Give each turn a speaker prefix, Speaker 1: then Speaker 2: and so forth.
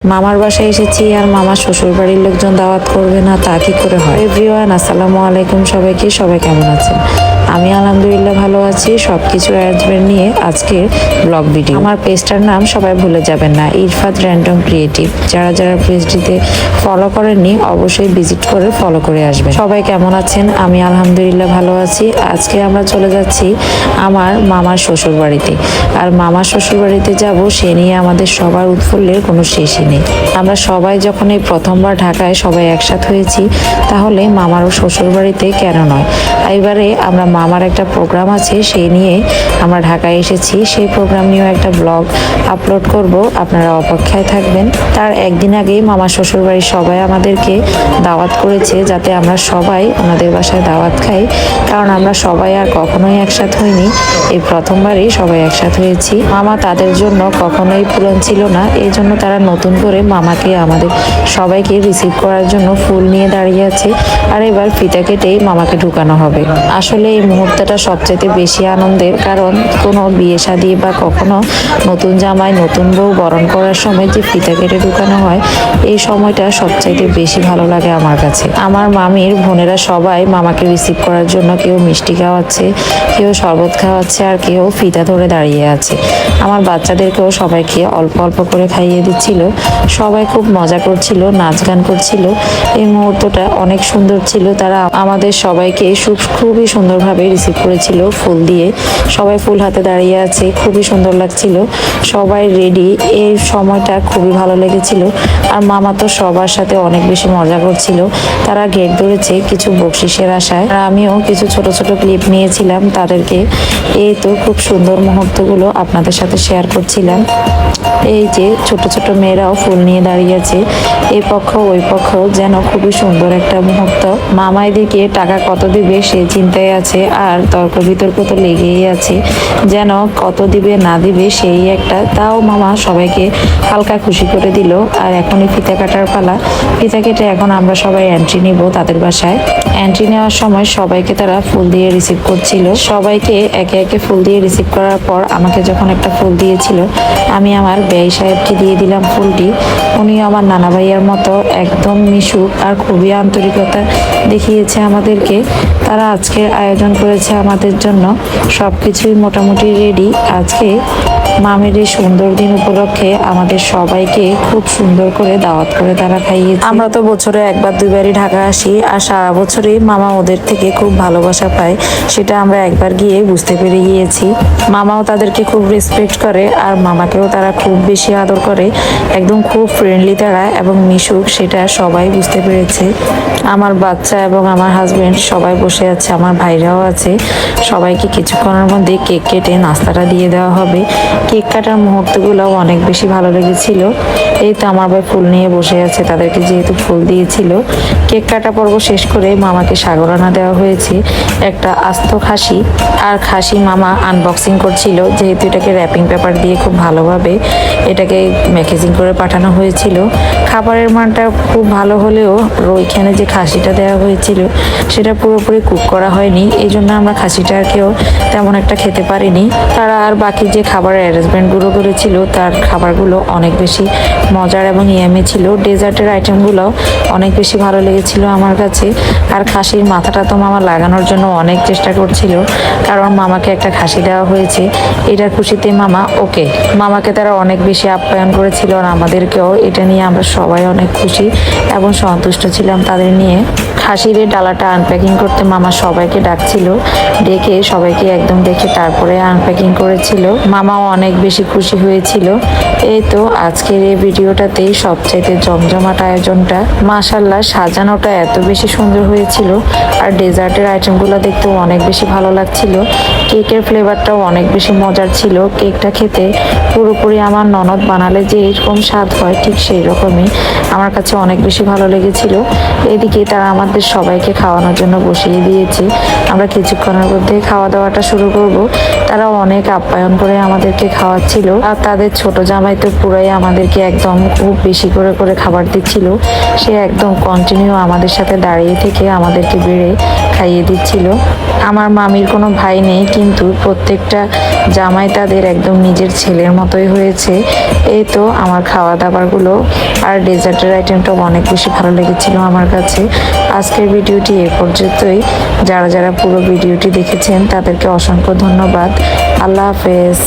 Speaker 1: মামার বাসায় এসেছি আর মামার শ্বশুর বাড়ির লোকজন দাওয়াত করবে না তা কি করে হয়। এভরিওয়ান আসসালামু আলাইকুম, সবাই কেমন আছেন? আমি আলহামদুলিল্লাহ ভালো আছি। সবকিছু অ্যারেঞ্জমেন্ট নিয়ে আজকের ব্লগ ভিডিও। আমার পেজটার নাম সবাই ভুলে যাবেন না, ইরফাত র্যান্ডম ক্রিয়েটিভ। যারা পেজটিতে ফলো করেননি অবশ্যই ভিজিট করে ফলো করে আসবেন। সবাই কেমন আছেন? আমি আলহামদুলিল্লাহ ভালো আছি। আজকে আমরা চলে যাচ্ছি আমার মামার শ্বশুর বাড়িতে। আর মামার শ্বশুর বাড়িতে যাব সে নিয়ে আমাদের সবার উৎফুল্লের কোনো শেষই নেই। আমরা সবাই যখন এই প্রথমবার ঢাকায় সবাই একসাথে হয়েছি, তাহলে মামারও শ্বশুর বাড়িতে কেন নয়। এবারে আমরা মামার একটা প্রোগ্রাম আছে সেই নিয়ে আমরা ঢাকায় এসেছি। সেই প্রোগ্রাম নিয়েও একটা ব্লগ আপলোড করব, আপনারা অপেক্ষায় থাকবেন। তার একদিন আগেই মামার শ্বশুর বাড়ির সবাই আমাদেরকে দাওয়াত করেছে যাতে আমরা সবাই ওনাদের বাসায় দাওয়াত খাই, কারণ আমরা সবাই আর কখনোই একসাথে হইনি, এই প্রথমবারই সবাই একসাথে হয়েছি। মামা তাদের জন্য কখনোই পূরণ ছিল না, এই জন্য তারা নতুন করে মামাকে আমাদের সবাইকে রিসিভ করার জন্য ফুল নিয়ে দাঁড়িয়ে আছে। আর এবার ফিতা কেটেই মামাকে ঢুকানো হবে। আসলে এই মুহূর্তটা সবচাইতে বেশি আনন্দের, কারণ কোনো বিয়ে শাদী বা কখনো নতুন জামাই নতুন বউ বরণ করার সময় যে ফিতা কেটে ঢুকানো হয়, এই সময়টা সবচাইতে বেশি ভালো লাগে আমার কাছে। আমার মামির বোনেরা সবাই মামাকে রিসিভ করার জন্য কেউ মিষ্টি খাওয়াচ্ছে, কেউ শরবত খাওয়াচ্ছে, আর কেউ ফিতা ধরে দাঁড়িয়ে আছে। আমার বাচ্চাদেরকেও সবাইকে অল্প অল্প করে খাইয়ে দিচ্ছিল। সবাই খুব মজা করছিল, নাচ গান করছিল। এই মুহূর্তটা অনেক সুন্দর ছিল। তারা আমাদের সবাইকে খুবই সুন্দরভাবে রিসিভ করেছিল ফুল দিয়ে। সবাই ফুল হাতে দাঁড়িয়ে আছে, খুবই সুন্দর লাগছিল। সবাই রেডি, এই সময়টা খুবই ভালো লেগেছিল। আর মামা তো সবার সাথে অনেক বেশি মজা করছিল। তারা গেট ধরেছে কিছু বকশিসের আশায়, আর আমিও কিছু ছোট ছোট ক্লিপ নিয়েছিলাম তাদেরকে। এই তো খুব সুন্দর মুহূর্তগুলো আপনাদের সাথে শেয়ার করছিলাম। এই যে ছোট ছোট মেয়েরাও ফুল নিয়ে দাঁড়িয়ে আছে, এই পক্ষ ওই পক্ষ, যেন খুবই সুন্দর একটা মুহূর্ত। মামা এদিকে টাকা কত দিবে সে চিন্তায় আছে, আর তর্ক বিতর্ক তো লেগেই আছে, যেন কত দিবে না দিবে সেই একটা। তাও মামা সবাইকে হালকা খুশি করে দিল। আর এখনই ফিতা কাটার পালা। ফিতা কেটে এখন আমরা সবাই এন্ট্রি নিব তাদের বাসায়। এন্ট্রি নেওয়ার সময় সবাইকে তারা ফুল দিয়ে রিসিভ করছিল। সবাইকে একে একে ফুল দিয়ে রিসিভ করার পর আমাকে যখন একটা ফুল দিয়েছিল, আমি আমার বেয়াই সাহেবকে দিয়ে দিলাম ফুলটি। উনি আমার নানা ভাইয়ার মতো একদম মিশুক আর খুবই আন্তরিকতা দেখিয়েছে আমাদেরকে। তারা আজকের আয়োজন করেছে আমাদের জন্য, সবকিছুই মোটামুটি রেডি। আজকে মামের এই সুন্দর দিন উপলক্ষে আমাদের সবাইকে খুব সুন্দর করে দাওয়াত করে তারা খাইয়েছে। আমরা তো বছরে একবার দুইবারই ঢাকা আসি, আর সারা বছরই মামা ওদের থেকে খুব ভালোবাসা পায়, সেটা আমরা একবার গিয়ে বুঝতে পেরে গিয়েছি। মামাও তাদেরকে খুব রেসপেক্ট করে, আর মামাকেও তারা খুব বেশি আদর করে। একদম খুব ফ্রেন্ডলি তারা এবং মিশুক, সেটা সবাই বুঝতে পেরেছে। আমার বাচ্চা এবং আমার হাজবেন্ড সবাই বসে আছে, আমার ভাইরাও আছে। সবাইকে কিছুক্ষণের মধ্যে কেক কেটে নাস্তাটা দিয়ে দেওয়া হবে। কেক কাটার মুহূর্তগুলো অনেক বেশি ভালো লেগেছিল। এই তো আমার ভাই ফুল নিয়ে বসে আছে, তাদেরকে যেহেতু ফুল দিয়েছিল। কেক কাটা পর্ব শেষ করে মামাকে সাগরানা দেওয়া হয়েছে, একটা আস্ত খাসি। আর খাসি মামা আনবক্সিং করছিল, যেহেতু এটাকে র্যাপিং পেপার দিয়ে খুব ভালোভাবে এটাকে প্যাকেজিং করে পাঠানো হয়েছিল। খাবারের মানটা খুব ভালো হলেও ওইখানে যে খাসিটা দেওয়া হয়েছিল সেটা পুরোপুরি কুক করা হয়নি, এই জন্য আমরা খাসিটাকেও তেমন একটা খেতে পারিনি। তারা আর বাকি যে খাবারের অ্যারেঞ্জমেন্টগুলো করেছিল তার খাবারগুলো অনেক বেশি মজার এবং ইয়ামি ছিল। ডেজার্টের আইটেমগুলো অনেক বেশি ভালো লেগেছিল আমার কাছে। আর খাসির মাথাটা তো মামা লাগানোর জন্য অনেক চেষ্টা করছিল, কারণ মামাকে একটা খাসি দেওয়া হয়েছে। এটার খুশিতে মামাকে তারা অনেক বেশি আপ্যায়ন করেছিল, আর আমাদেরকেও। এটা নিয়ে আমরা সবাই অনেক খুশি এবং সন্তুষ্ট ছিলাম তাদের নিয়ে। খাসির ডালাটা আনপ্যাকিং করতে মামা সবাইকে ডাকছিল, ডেকে সবাইকে একদম দেখে তারপরে আনপ্যাকিং করেছিল। মামাও অনেক বেশি খুশি হয়েছিল। এই তো আজকের এই ভিডিওটাতেই সবচাইতে জমজমাট আয়োজনটা। মাশাআল্লাহ, সাজানোটা এত বেশি সুন্দর হয়েছিল, আর ডেজার্টের আইটেমগুলো দেখতেও অনেক বেশি ভালো লাগছিল। কেকের ফ্লেভারটাও অনেক বেশি মজার ছিল। কেকটা খেতে পুরোপুরি আমার ননদ বানালে যে এরকম স্বাদ হয়, ঠিক সেই রকমই আমার কাছে অনেক বেশি ভালো লেগেছিল। এদিকে তারা আমাদের সবাইকে খাওয়ানোর জন্য বসিয়ে দিয়েছে। আমরা কিছুক্ষণের মধ্যে খাওয়া দাওয়াটা শুরু করব। তারা অনেক আপ্যায়ন করে আমাদেরকে খাওয়াচ্ছিল, আর তাদের ছোট জামাই তো পুরাই আমাদেরকে একদম একদম খুব বেশি করে করে খাবার দিচ্ছিল। সে একদম কন্টিনিউ আমাদের সাথে দাঁড়িয়ে থেকে আমাদেরকে বেড়ে খাইয়ে দিচ্ছিল। আমার মামির কোনো ভাই নেই, কিন্তু প্রত্যেকটা জামাই তাদের একদম নিজের ছেলের মতোই হয়েছে। এই তো আমার খাওয়া দাওয়ারগুলো আর ডেজার্টের আইটেমটাও অনেক বেশি ভালো লেগেছিল আমার কাছে। আজকের ভিডিওটি এ পর্যন্তই। যারা যারা পুরো ভিডিওটি দেখেছেন তাদেরকে অসংখ্য ধন্যবাদ। আল্লাহ হাফেজ।